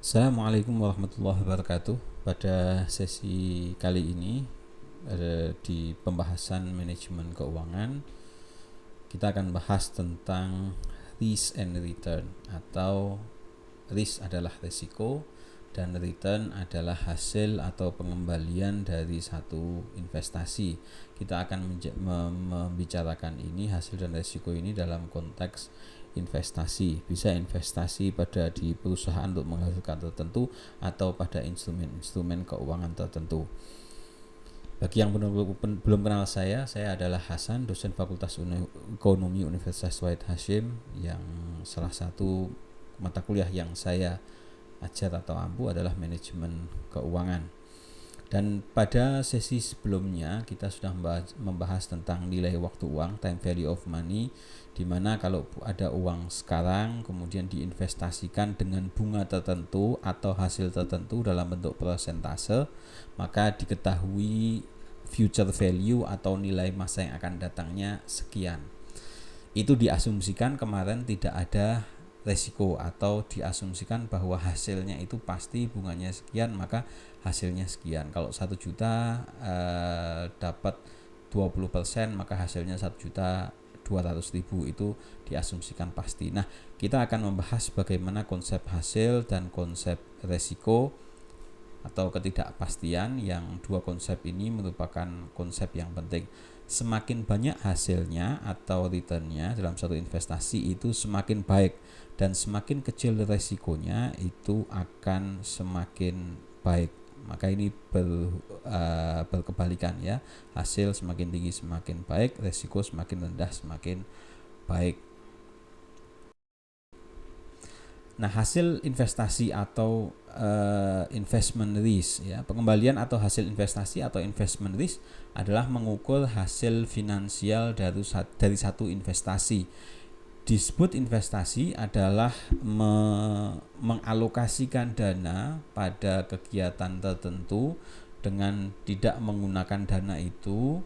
Assalamualaikum warahmatullahi wabarakatuh. Pada sesi kali ini di pembahasan manajemen keuangan, kita akan bahas tentang risk and return, atau risk adalah risiko dan return adalah hasil atau pengembalian dari satu investasi. Kita akan membicarakan ini, hasil dan risiko ini dalam konteks investasi. Bisa investasi pada di perusahaan untuk menghasilkan tertentu atau pada instrumen keuangan tertentu. Bagi yang belum kenal saya adalah Hasan, dosen Fakultas Ekonomi Universitas Wahid Hasyim, yang salah satu mata kuliah yang saya ajar atau ampu adalah manajemen keuangan. Dan pada sesi sebelumnya kita sudah membahas tentang nilai waktu uang, time value of money, di mana kalau ada uang sekarang kemudian diinvestasikan dengan bunga tertentu atau hasil tertentu dalam bentuk persentase, maka diketahui future value atau nilai masa yang akan datangnya sekian. Itu diasumsikan kemarin tidak ada resiko, atau diasumsikan bahwa hasilnya itu pasti bunganya sekian, maka hasilnya sekian. Kalau 1 juta dapat 20%, maka hasilnya 1.200.000, itu diasumsikan pasti. Nah, kita akan membahas bagaimana konsep hasil dan konsep resiko atau ketidakpastian, yang dua konsep ini merupakan konsep yang penting. Semakin banyak hasilnya atau returnnya dalam satu investasi itu semakin baik, dan semakin kecil resikonya itu akan semakin baik. Maka ini berkebalikan ya, hasil semakin tinggi semakin baik, resiko semakin rendah semakin baik. Nah, hasil investasi atau investment risk ya, pengembalian atau hasil investasi atau investment risk adalah mengukur hasil finansial dari satu investasi. Disebut investasi adalah mengalokasikan dana pada kegiatan tertentu dengan tidak menggunakan dana itu,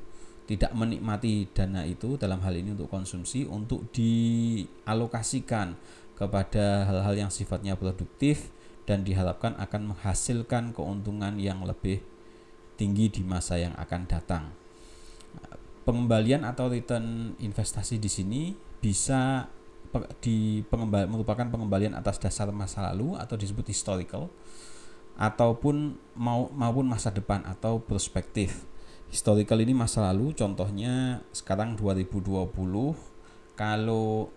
tidak menikmati dana itu, dalam hal ini untuk konsumsi, untuk dialokasikan kepada hal-hal yang sifatnya produktif dan diharapkan akan menghasilkan keuntungan yang lebih tinggi di masa yang akan datang. Pengembalian atau return investasi di sini bisa merupakan pengembalian atas dasar masa lalu atau disebut historical, ataupun maupun masa depan atau prospektif. Historical ini masa lalu, contohnya sekarang 2020, kalau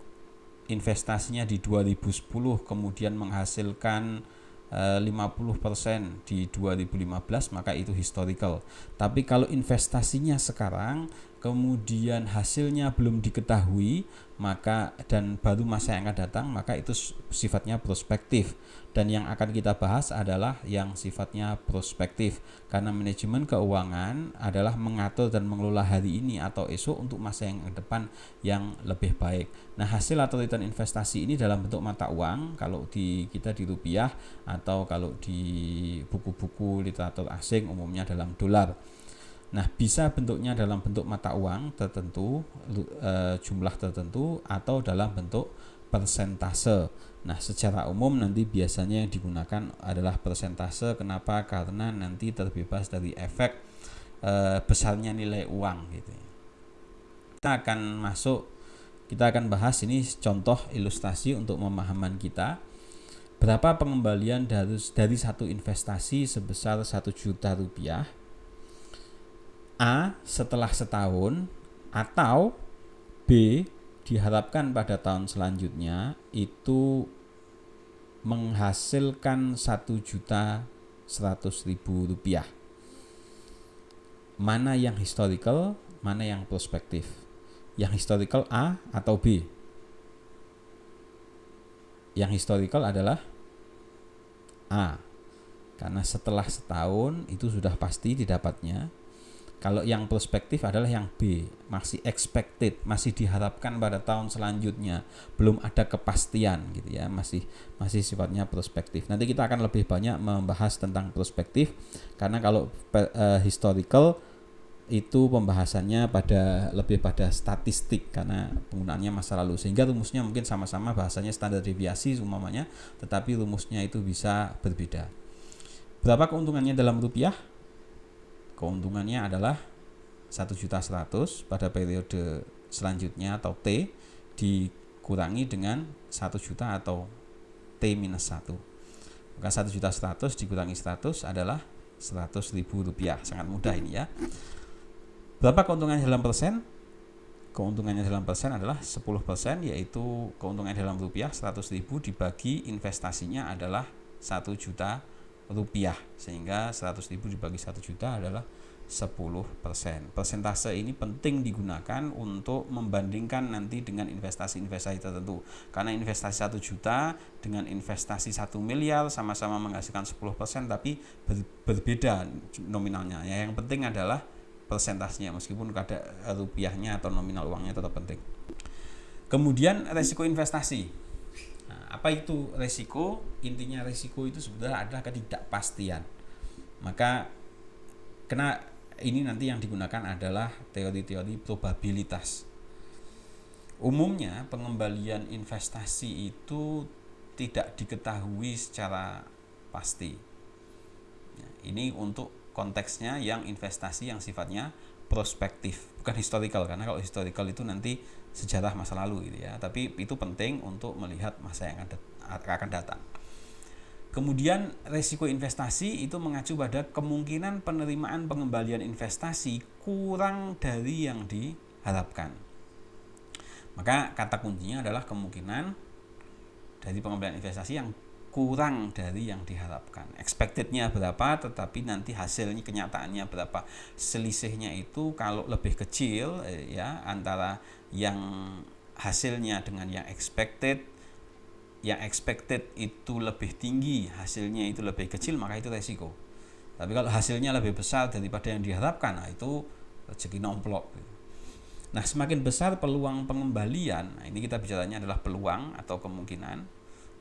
investasinya di 2010 kemudian menghasilkan 50% di 2015, maka itu historical. Tapi kalau investasinya sekarang kemudian hasilnya belum diketahui, maka dan baru masa yang akan datang, maka itu sifatnya prospektif. Dan yang akan kita bahas adalah yang sifatnya prospektif, karena manajemen keuangan adalah mengatur dan mengelola hari ini atau esok untuk masa yang depan yang lebih baik. Nah, hasil atau return investasi ini dalam bentuk mata uang, kalau kita di rupiah, atau kalau di buku-buku literatur asing umumnya dalam dolar. Nah, bisa bentuknya dalam bentuk mata uang tertentu, jumlah tertentu, atau dalam bentuk persentase. Nah, secara umum nanti biasanya yang digunakan adalah persentase. Kenapa? Karena nanti terbebas dari efek besarnya nilai uang gitu. Kita akan bahas ini contoh ilustrasi untuk pemahaman kita. Berapa pengembalian dari satu investasi sebesar 1 juta rupiah? A, setelah setahun, atau B, diharapkan pada tahun selanjutnya itu menghasilkan 1.100.000 rupiah. Mana yang historical, mana yang prospektif? Yang historical A atau B? Yang historical adalah A, karena setelah setahun itu sudah pasti didapatnya. Kalau yang prospektif adalah yang B, masih expected, masih diharapkan pada tahun selanjutnya, belum ada kepastian gitu ya, masih sifatnya prospektif. Nanti kita akan lebih banyak membahas tentang prospektif, karena kalau historical itu pembahasannya lebih pada statistik karena penggunaannya masa lalu, sehingga rumusnya mungkin sama-sama bahasanya standar deviasi umpamanya, tetapi rumusnya itu bisa berbeda. Berapa keuntungannya dalam rupiah? Keuntungannya adalah 1.100.000 pada periode selanjutnya atau T dikurangi dengan 1 juta atau T minus 1. Maka 1.100.000 dikurangi 100 adalah 100.000 rupiah. Sangat mudah ini ya. Berapa keuntungannya dalam persen? Keuntungannya dalam persen adalah 10%, yaitu keuntungan dalam rupiah 100.000 dibagi investasinya adalah 1 juta rupiah, sehingga 100.000 dibagi 1 juta adalah 10%. Persentase ini penting digunakan untuk membandingkan nanti dengan investasi-investasi tertentu. Karena investasi 1 juta dengan investasi 1 miliar sama-sama menghasilkan 10%, tapi berbeda nominalnya. Yang penting adalah persentasenya, meskipun ada rupiahnya atau nominal uangnya tetap penting. Kemudian resiko investasi. Nah, apa itu resiko? Intinya resiko itu sebenarnya adalah ketidakpastian. Maka ini nanti yang digunakan adalah teori-teori probabilitas. Umumnya pengembalian investasi itu tidak diketahui secara pasti. Ini untuk konteksnya yang investasi yang sifatnya prospektif, bukan historical, karena kalau historical itu nanti sejarah masa lalu gitu ya. Tapi itu penting untuk melihat masa yang akan datang. Kemudian resiko investasi itu mengacu pada kemungkinan penerimaan pengembalian investasi kurang dari yang diharapkan. Maka kata kuncinya adalah kemungkinan dari pengembalian investasi yang kurang dari yang diharapkan. Expected-nya berapa, tetapi nanti hasilnya, kenyataannya berapa. Selisihnya itu kalau lebih kecil ya antara yang hasilnya dengan yang expected itu lebih tinggi, hasilnya itu lebih kecil, maka itu resiko. Tapi kalau hasilnya lebih besar daripada yang diharapkan, nah itu rezeki nomplok. Nah, semakin besar peluang pengembalian, nah ini kita bicaranya adalah peluang atau kemungkinan,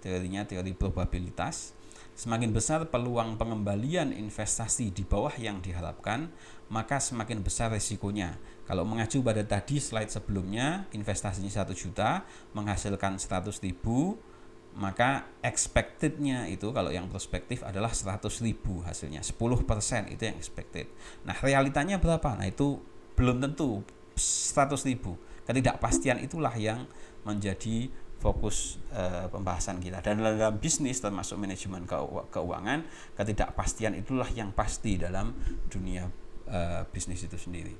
teorinya teori probabilitas. Semakin besar peluang pengembalian investasi di bawah yang diharapkan, maka semakin besar resikonya. Kalau mengacu pada tadi slide sebelumnya, investasinya 1 juta menghasilkan 100.000, maka expected-nya itu kalau yang prospektif adalah 100.000 hasilnya, 10% itu yang expected. Nah, realitanya berapa? Nah, itu belum tentu 100.000. Ketidakpastian itulah yang menjadi fokus pembahasan kita. Dan dalam bisnis termasuk manajemen keuangan, ketidakpastian itulah yang pasti dalam dunia bisnis itu sendiri.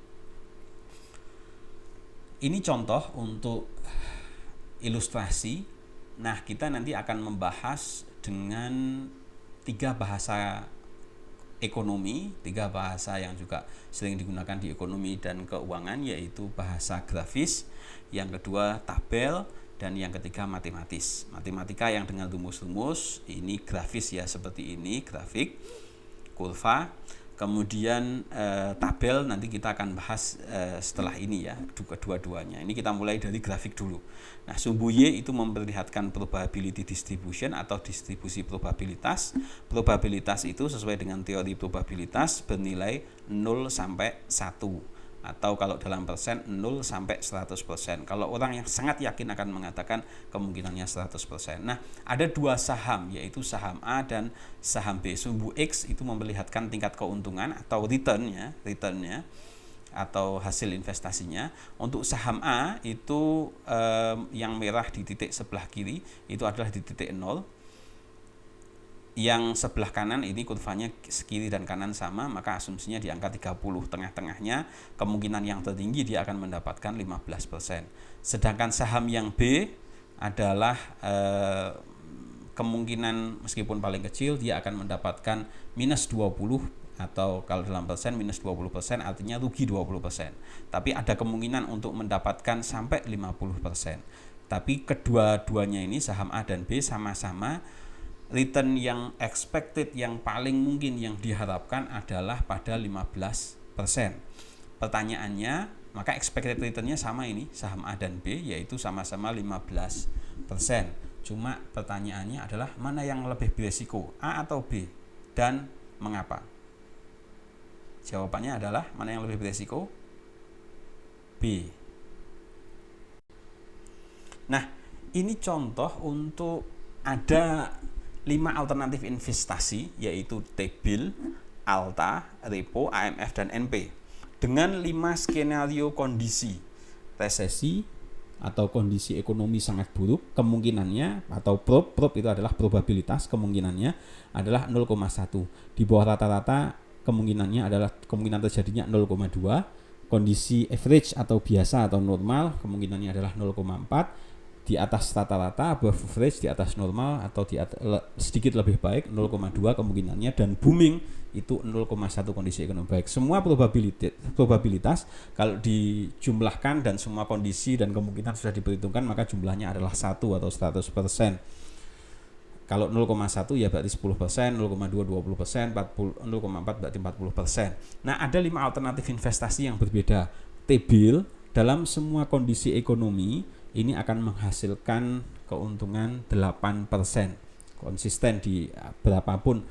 Ini contoh untuk ilustrasi. Nah, kita nanti akan membahas dengan 3 bahasa ekonomi, 3 bahasa yang juga sering digunakan di ekonomi dan keuangan, yaitu bahasa grafis, yang kedua tabel, dan yang ketiga matematis. Matematika yang dengan rumus-rumus, ini grafis ya, seperti ini, grafik, kurva. Kemudian tabel nanti kita akan bahas setelah ini ya, kedua-duanya. Ini kita mulai dari grafik dulu. Nah, sumbu Y itu memperlihatkan probability distribution atau distribusi probabilitas. Probabilitas itu sesuai dengan teori probabilitas bernilai 0 sampai 1. Atau kalau dalam persen 0 sampai 100%. Kalau orang yang sangat yakin akan mengatakan kemungkinannya 100%. Nah, ada 2 saham, yaitu saham A dan saham B. Sumbu X itu memperlihatkan tingkat keuntungan atau returnnya atau hasil investasinya. Untuk saham A itu yang merah di titik sebelah kiri itu adalah di titik 0. Yang sebelah kanan ini kurvanya kiri dan kanan sama, maka asumsinya di angka 30. Tengah-tengahnya kemungkinan yang tertinggi dia akan mendapatkan 15%. Sedangkan saham yang B adalah kemungkinan meskipun paling kecil dia akan mendapatkan minus 20, atau kalau dalam persen minus 20%, artinya rugi 20%. Tapi ada kemungkinan untuk mendapatkan sampai 50%. Tapi kedua-duanya ini saham A dan B sama-sama return yang expected yang paling mungkin yang diharapkan adalah pada 15%. Pertanyaannya, maka expected return-nya sama ini, saham A dan B, yaitu sama-sama 15%. Cuma pertanyaannya adalah mana yang lebih beresiko, A atau B, dan mengapa? Jawabannya adalah mana yang lebih beresiko? B. Nah, ini contoh untuk ada 5 alternatif investasi, yaitu T-bill, ALTA, repo, AMF, dan NP. Dengan 5 skenario kondisi resesi atau kondisi ekonomi sangat buruk, kemungkinannya atau prop itu adalah probabilitas, kemungkinannya adalah 0,1. Di bawah rata-rata kemungkinannya adalah kemungkinan terjadinya 0,2. Kondisi average atau biasa atau normal kemungkinannya adalah 0,4. Di atas rata-rata, above average, di atas normal atau sedikit lebih baik 0,2 kemungkinannya, dan booming itu 0,1 kondisi ekonomi baik. Semua probabilitas kalau dijumlahkan dan semua kondisi dan kemungkinan sudah diperhitungkan, maka jumlahnya adalah 1 atau 100%. Kalau 0,1 ya berarti 10%, 0,2 20%, 0,4 berarti 40%. Nah, ada 5 alternatif investasi yang berbeda. T-bill dalam semua kondisi ekonomi ini akan menghasilkan keuntungan 8%. Konsisten di berapapun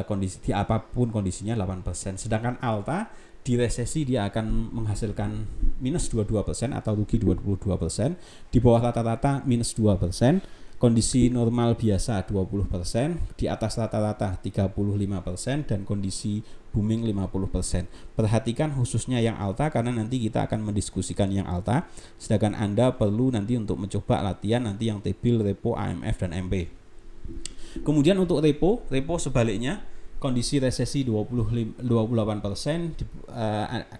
kondisi, di apapun kondisinya 8%. Sedangkan ALTA di resesi dia akan menghasilkan minus 22% atau rugi 22%, di bawah rata-rata minus 2%, kondisi normal biasa 20%, di atas rata-rata 35%, dan kondisi booming 50%. Perhatikan khususnya yang ALTA karena nanti kita akan mendiskusikan yang ALTA, sedangkan Anda perlu nanti untuk mencoba latihan nanti yang T-bill, repo, AMF, dan MP. Kemudian untuk repo sebaliknya, kondisi resesi 28%,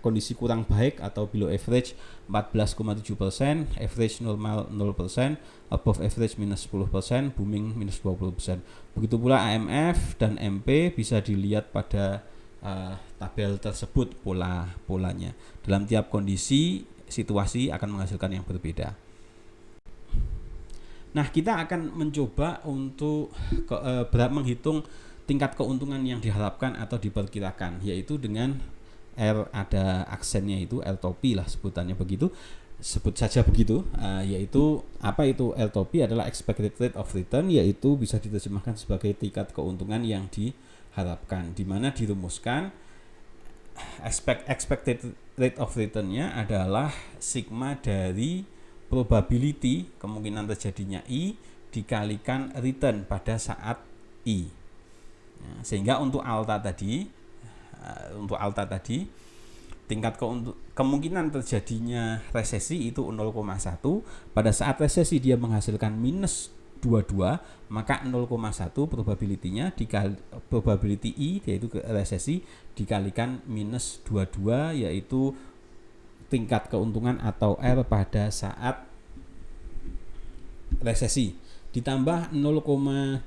kondisi kurang baik atau below average 14,7%, average normal 0%, above average minus 10%, booming minus 20%. Begitu pula AMF dan MP bisa dilihat pada tabel tersebut polanya. Dalam tiap kondisi situasi akan menghasilkan yang berbeda. Nah, kita akan mencoba untuk menghitung tingkat keuntungan yang diharapkan atau diperkirakan, yaitu dengan R, ada aksennya itu R-TOPI lah sebutannya begitu, sebut saja begitu, yaitu apa itu R-TOPI adalah expected rate of return, yaitu bisa diterjemahkan sebagai tingkat keuntungan yang diharapkan, di mana dirumuskan expected rate of return-nya adalah sigma dari probability kemungkinan terjadinya I dikalikan return pada saat I. Sehingga untuk ALTA tadi tingkat kemungkinan terjadinya resesi itu 0,1. Pada saat resesi dia menghasilkan minus 22, maka 0,1 probability-nya dikali probability I yaitu resesi dikalikan minus 22, yaitu tingkat keuntungan atau R pada saat resesi, ditambah 0,2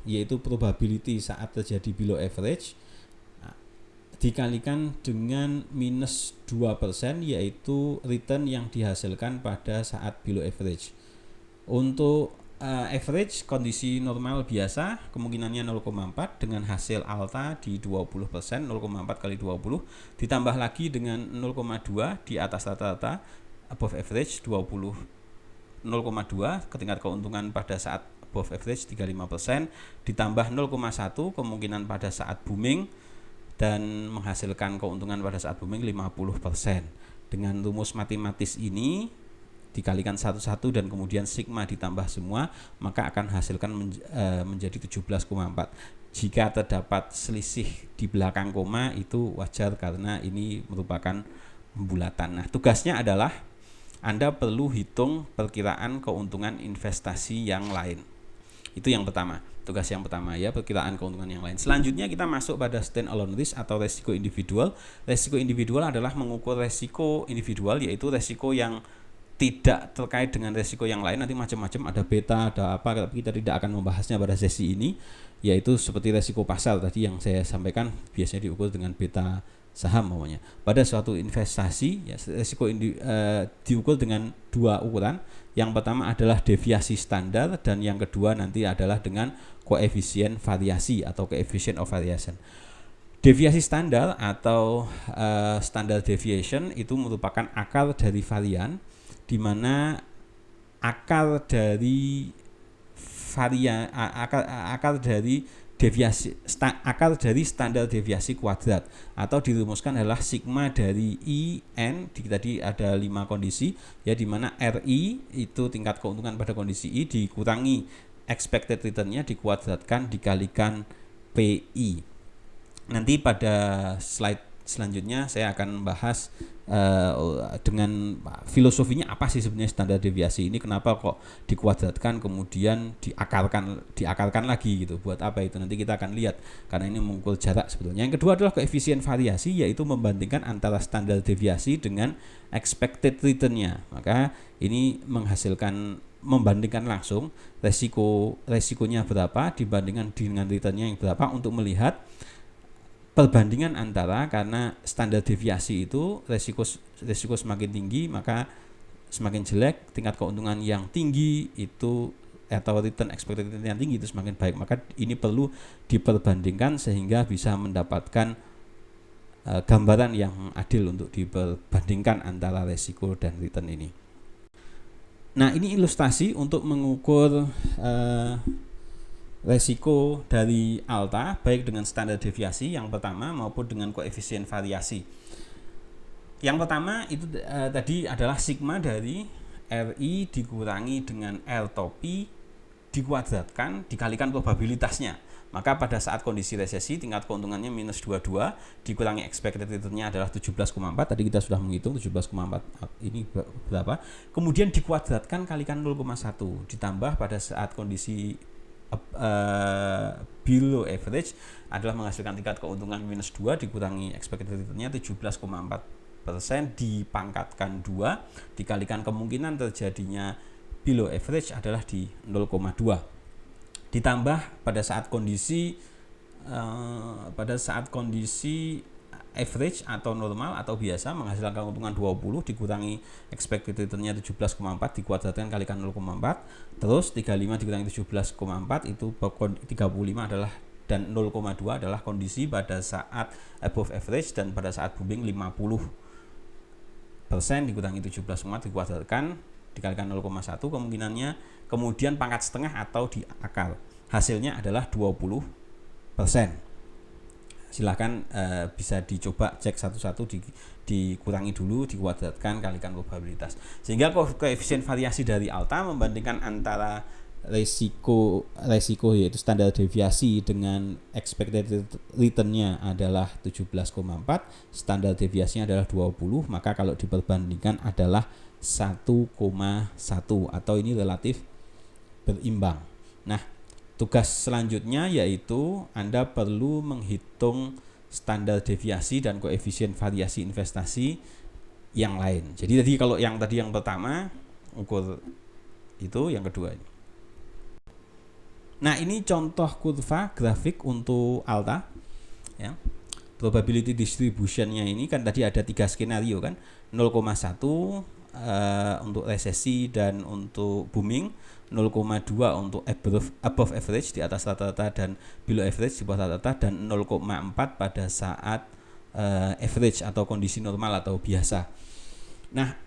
yaitu probability saat terjadi below average, dikalikan dengan minus 2%, yaitu return yang dihasilkan pada saat below average. Untuk average kondisi normal biasa kemungkinannya 0,4 dengan hasil ALTA di 20%, 0,4 kali 20 ditambah lagi dengan 0,2 di atas rata-rata above average 20, 0,2 ketingkat keuntungan pada saat above average 35%, ditambah 0,1 kemungkinan pada saat booming dan menghasilkan keuntungan pada saat booming 50%. Dengan rumus matematis ini dikalikan satu-satu dan kemudian sigma ditambah semua, maka akan hasilkan menjadi 17,4. Jika terdapat selisih di belakang koma itu wajar karena ini merupakan pembulatan. Nah, tugasnya adalah Anda perlu hitung perkiraan keuntungan investasi yang lain. Itu yang pertama, tugas yang pertama ya, perkiraan keuntungan yang lain. Selanjutnya kita masuk pada stand alone risk atau resiko individual. Resiko individual adalah mengukur resiko individual, yaitu resiko yang tidak terkait dengan resiko yang lain. Nanti macam-macam, ada beta, ada apa, tapi kita tidak akan membahasnya pada sesi ini, yaitu seperti resiko pasar tadi yang saya sampaikan, biasanya diukur dengan beta saham namanya. Pada suatu investasi ya, resiko diukur dengan dua ukuran. Yang pertama adalah deviasi standar dan yang kedua nanti adalah dengan koefisien variasi atau coefficient of variation. Deviasi standar atau standard deviation itu merupakan akar dari varian, di mana akar dari akar dari standar deviasi kuadrat, atau dirumuskan adalah sigma dari IN. Tadi ada 5 kondisi ya, di mana RI itu tingkat keuntungan pada kondisi I dikurangi expected return-nya dikuadratkan dikalikan PI. Nanti pada slide selanjutnya saya akan bahas dengan filosofinya apa sih sebenarnya standar deviasi ini, kenapa kok dikuadratkan kemudian diakarkan lagi gitu, buat apa itu, nanti kita akan lihat karena ini mengukur jarak sebetulnya. Yang kedua adalah koefisien variasi, yaitu membandingkan antara standar deviasi dengan expected return-nya. Maka ini membandingkan langsung resikonya berapa dibandingkan dengan return-nya yang berapa, untuk melihat perbandingan antara, karena standar deviasi itu resiko semakin tinggi maka semakin jelek, tingkat keuntungan yang tinggi itu atau return expected return yang tinggi itu semakin baik. Maka ini perlu diperbandingkan sehingga bisa mendapatkan gambaran yang adil untuk diperbandingkan antara resiko dan return ini. Nah, ini ilustrasi untuk mengukur resiko dari alta baik dengan standar deviasi yang pertama maupun dengan koefisien variasi. Yang pertama itu tadi adalah sigma dari RI dikurangi dengan R topi dikuadratkan dikalikan probabilitasnya. Maka pada saat kondisi resesi tingkat keuntungannya minus 22 dikurangi expected return-nya adalah 17,4. Tadi kita sudah menghitung 17,4 ini berapa. Kemudian dikuadratkan kalikan 0,1 ditambah pada saat kondisi below average adalah menghasilkan tingkat keuntungan minus 2 dikurangi expected return-nya 17,4% dipangkatkan 2 dikalikan kemungkinan terjadinya below average adalah di 0,2 ditambah pada saat kondisi average atau normal atau biasa menghasilkan keuntungan 20 dikurangi expected return-nya 17,4 dikuadratkan kalikan 0,4, terus 35 dikurangi 17,4 itu 35 adalah, dan 0,2 adalah kondisi pada saat above average, dan pada saat booming 50% dikurangi 17,4 dikuadratkan dikalikan 0,1 kemungkinannya, kemudian pangkat setengah atau diakar, hasilnya adalah 20%. Silahkan bisa dicoba cek satu-satu, dikurangi dulu, dikuadratkan, kalikan probabilitas, sehingga koefisien variasi dari alta membandingkan antara resiko yaitu standar deviasi dengan expected return-nya adalah 17,4, standar deviasinya adalah 20, maka kalau diperbandingkan adalah 1,1 atau ini relatif berimbang. Nah, tugas selanjutnya yaitu Anda perlu menghitung standar deviasi dan koefisien variasi investasi yang lain. Jadi tadi kalau yang pertama ukur itu, yang kedua ini. Nah, ini contoh kurva grafik untuk alta ya. Probability distribution-nya ini kan tadi ada 3 skenario kan, 0,1 untuk resesi dan untuk booming, 0,2 untuk above average di atas rata-rata dan below average di bawah rata-rata, dan 0,4 pada saat average atau kondisi normal atau biasa. Nah,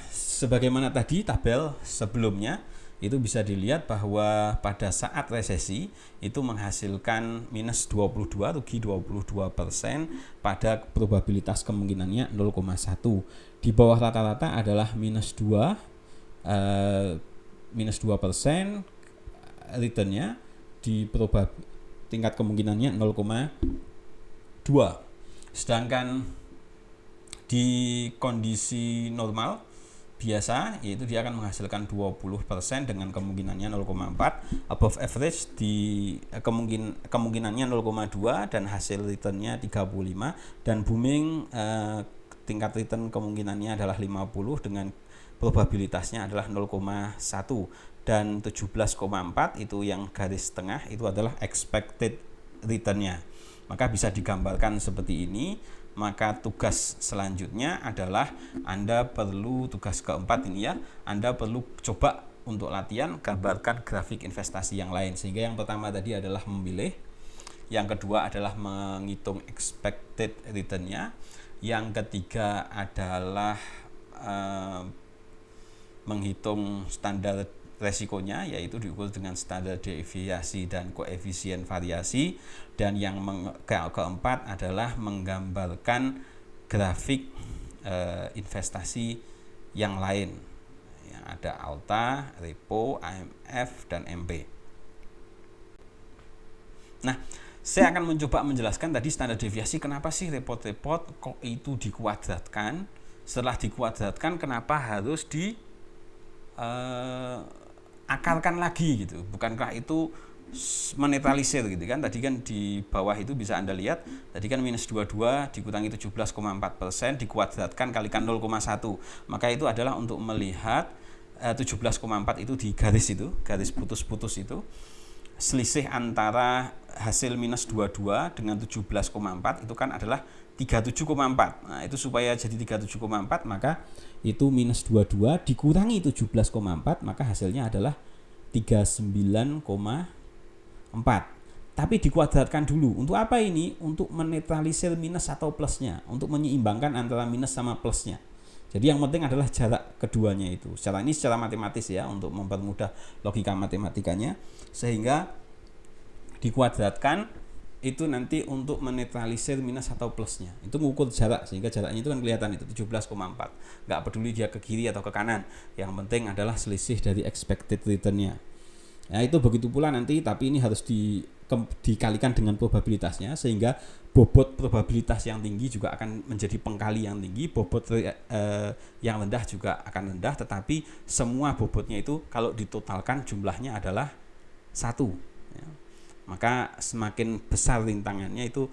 sebagaimana tadi tabel sebelumnya itu bisa dilihat bahwa pada saat resesi itu menghasilkan minus 22, rugi 22% pada probabilitas kemungkinannya 0,1. Di bawah rata-rata adalah minus 2% returnnya, di tingkat kemungkinannya 0,2. Sedangkan di kondisi normal biasa yaitu dia akan menghasilkan 20% dengan kemungkinannya 0,4, above average di kemungkinannya 0,2 dan hasil returnnya 35, dan booming tingkat return kemungkinannya adalah 50 dengan probabilitasnya adalah 0,1, dan 17,4 itu yang garis tengah itu adalah expected return-nya. Maka bisa digambarkan seperti ini. Maka tugas selanjutnya adalah Anda perlu, tugas keempat ini ya, Anda perlu coba untuk latihan gambarkan grafik investasi yang lain. Sehingga yang pertama tadi adalah memilih, yang kedua adalah menghitung expected return-nya, yang ketiga adalah menghitung standar resikonya, yaitu diukur dengan standar deviasi dan koefisien variasi. Dan yang keempat adalah menggambarkan grafik investasi yang lain, yang ada ALTA, repo, AMF, dan MP. Nah, saya akan mencoba menjelaskan tadi standar deviasi, kenapa sih report-report kok itu dikuadratkan. Setelah dikuadratkan, kenapa harus akarkan lagi gitu? Bukankah itu menetralisir gitu kan? Tadi kan di bawah itu bisa Anda lihat, tadi kan minus 22 dikurangi 17,4%, dikuadratkan kalikan 0,1. Maka itu adalah untuk melihat 17,4 itu di garis itu, garis putus-putus itu, selisih antara hasil minus 22 dengan 17,4 itu kan adalah 37,4. Nah, itu supaya jadi 37,4, maka itu minus 22 dikurangi 17,4, maka hasilnya adalah 39,4. Tapi dikuadratkan dulu. Untuk apa ini? Untuk menetralisir minus atau plusnya, untuk menyeimbangkan antara minus sama plusnya. Jadi yang penting adalah jarak keduanya itu. Secara matematis ya, untuk mempermudah logika matematikanya, sehingga dikuadratkan itu nanti untuk menetralisir minus atau plusnya. Itu mengukur jarak, sehingga jaraknya itu kan kelihatan itu 17,4. Nggak peduli dia ke kiri atau ke kanan. Yang penting adalah selisih dari expected return-nya. Ya, itu begitu pula nanti, tapi ini harus dikalikan dengan probabilitasnya, sehingga bobot probabilitas yang tinggi juga akan menjadi pengkali yang tinggi, bobot yang rendah juga akan rendah, tetapi semua bobotnya itu kalau ditotalkan jumlahnya adalah 1. Ya. Maka semakin besar rintangannya itu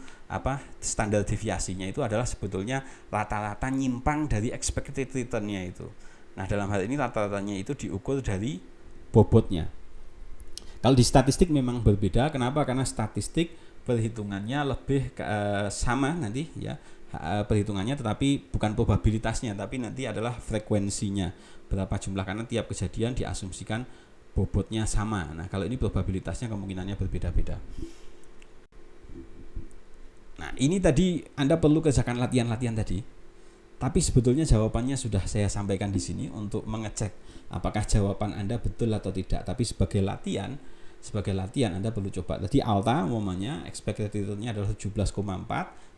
standar deviasinya itu adalah sebetulnya rata-rata nyimpang dari expected return-nya itu. Nah, dalam hal ini rata-ratanya itu diukur dari bobotnya. Kalau di statistik memang berbeda. Kenapa? Karena statistik perhitungannya lebih sama nanti ya, perhitungannya, tetapi bukan probabilitasnya, tapi nanti adalah frekuensinya berapa jumlah, karena tiap kejadian diasumsikan bobotnya sama. Nah, kalau ini probabilitasnya kemungkinannya berbeda-beda. Nah, ini tadi Anda perlu kerjakan latihan-latihan tadi. Tapi sebetulnya jawabannya sudah saya sampaikan di sini untuk mengecek apakah jawaban Anda betul atau tidak. Tapi sebagai latihan Anda perlu coba. Tadi ALTA umumnya expected return-nya adalah 17,4,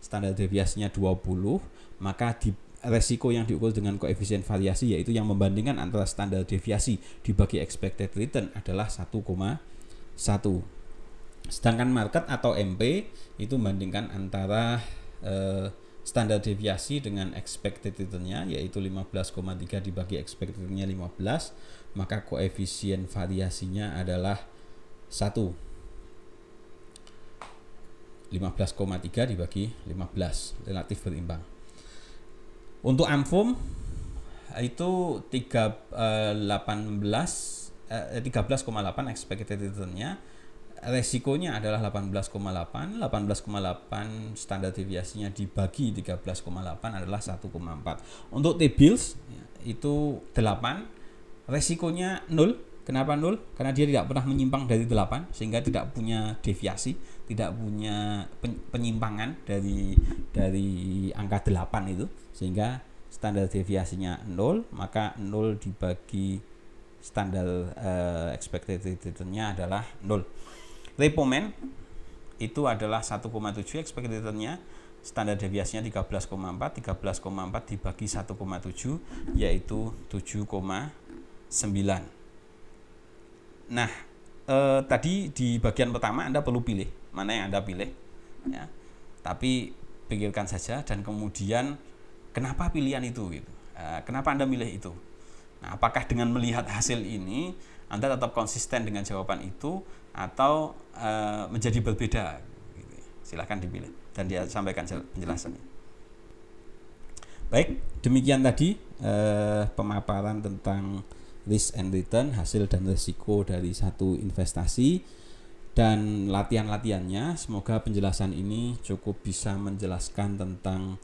standar deviasinya 20, maka di resiko yang diukur dengan koefisien variasi, yaitu yang membandingkan antara standar deviasi dibagi expected return, adalah 1,1. Sedangkan market atau MP itu membandingkan antara standar deviasi dengan expected return-nya, yaitu 15,3 dibagi expected return-nya 15, maka koefisien variasinya adalah 1. 15,3 dibagi 15, relatif berimbang. Untuk AMFOM itu 13,8 expected return-nya, resikonya adalah 18,8 standar deviasinya dibagi 13,8 adalah 1,4. Untuk T-bills itu 8, resikonya 0. Kenapa 0? Karena dia tidak pernah menyimpang dari 8, sehingga tidak punya deviasi, tidak punya penyimpangan dari angka 8 itu, sehingga standar deviasinya 0, maka 0 dibagi standar expected return-nya adalah 0. Repoman itu adalah 1,7 expected return-nya, standar deviasinya 13,4 dibagi 1,7 yaitu 7,9. Nah, tadi di bagian pertama Anda perlu pilih mana yang Anda pilih ya. Tapi pikirkan saja, dan kemudian kenapa pilihan itu gitu. Kenapa Anda milih itu? Nah, apakah dengan melihat hasil ini Anda tetap konsisten dengan jawaban itu, atau menjadi berbeda gitu. Silahkan dipilih dan dia sampaikan penjelasannya. Baik, demikian tadi pemaparan tentang risk and return, hasil dan risiko dari satu investasi, dan latihan-latihannya. Semoga penjelasan ini cukup bisa menjelaskan tentang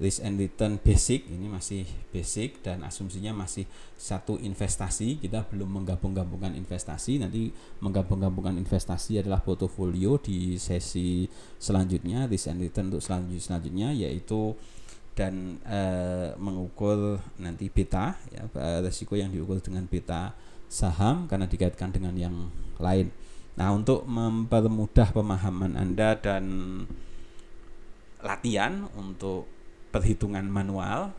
risk and return basic. Ini masih basic dan asumsinya masih satu investasi. Kita belum menggabung-gabungkan investasi. Nanti menggabung-gabungkan investasi adalah portofolio di sesi selanjutnya, risk and return untuk selanjutnya, yaitu dan mengukur nanti beta ya, risiko yang diukur dengan beta saham karena dikaitkan dengan yang lain. Nah, untuk mempermudah pemahaman Anda dan latihan untuk perhitungan manual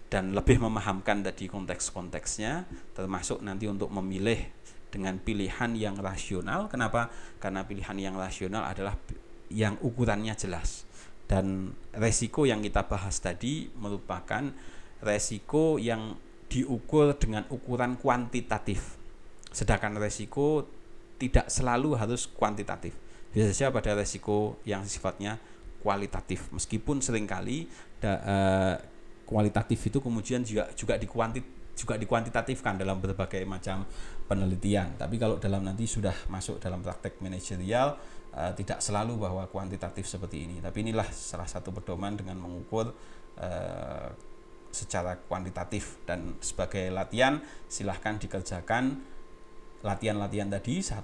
dan lebih memahamkan tadi konteks-konteksnya, termasuk nanti untuk memilih dengan pilihan yang rasional. Kenapa? Karena pilihan yang rasional adalah yang ukurannya jelas, dan resiko yang kita bahas tadi merupakan resiko yang diukur dengan ukuran kuantitatif, sedangkan resiko tidak selalu harus kuantitatif. Bisa saja pada resiko yang sifatnya kualitatif, meskipun seringkali kualitatif itu kemudian juga dikuantitatifkan dalam berbagai macam penelitian. Tapi kalau dalam nanti sudah masuk dalam praktek manajerial, tidak selalu bahwa kuantitatif seperti ini. Tapi inilah salah satu pedoman dengan mengukur secara kuantitatif. Dan sebagai latihan, silahkan dikerjakan latihan-latihan tadi 1-5,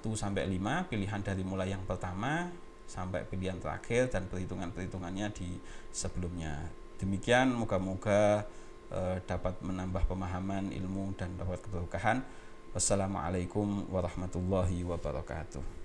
pilihan dari mulai yang pertama sampai pilihan terakhir dan perhitungan-perhitungannya di sebelumnya. Demikian, moga-moga dapat menambah pemahaman ilmu dan dapat keberkahan. Wassalamualaikum warahmatullahi wabarakatuh.